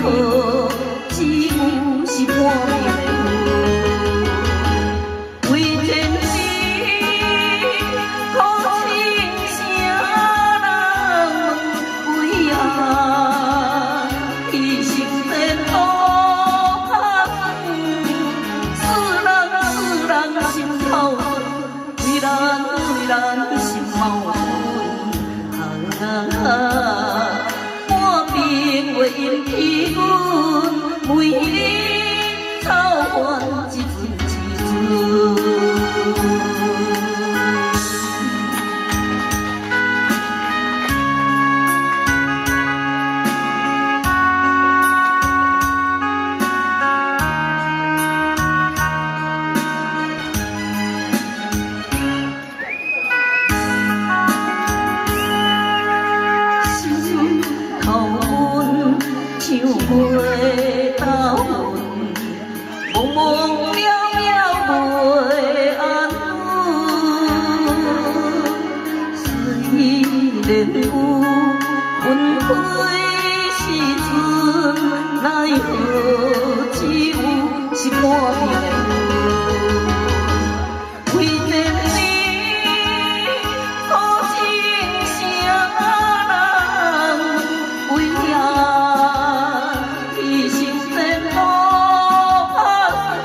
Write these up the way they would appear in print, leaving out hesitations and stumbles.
何只有是半命的为天时，可亲声人问为何？一生前路较远，人心头为咱心矛盾。半边月阴天阮，每日操烦一阵一阵。像袂到阮，茫茫渺渺袂安稳。虽然有纷飞时阵，奈何只有是半命的为天时，可亲声人为何？一生前路较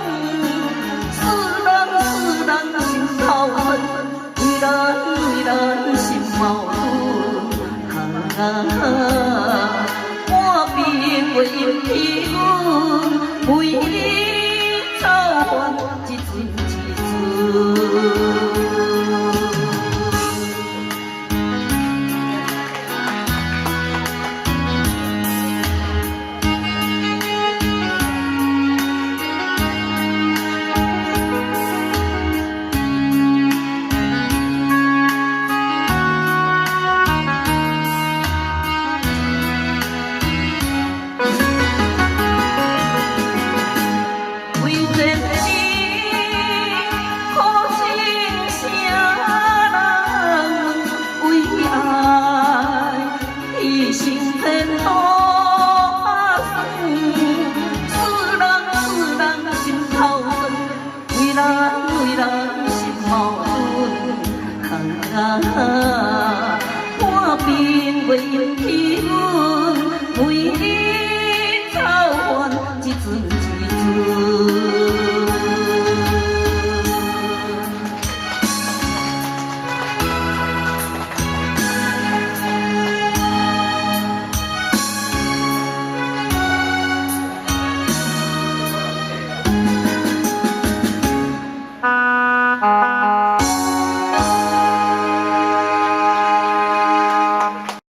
远，心头恨，为咱心矛盾。半边月阴天阮，每日操烦一阵一阵。一生前路较远，人心头酸，为咱心矛盾。半边月阴天阮，每日操烦一阵。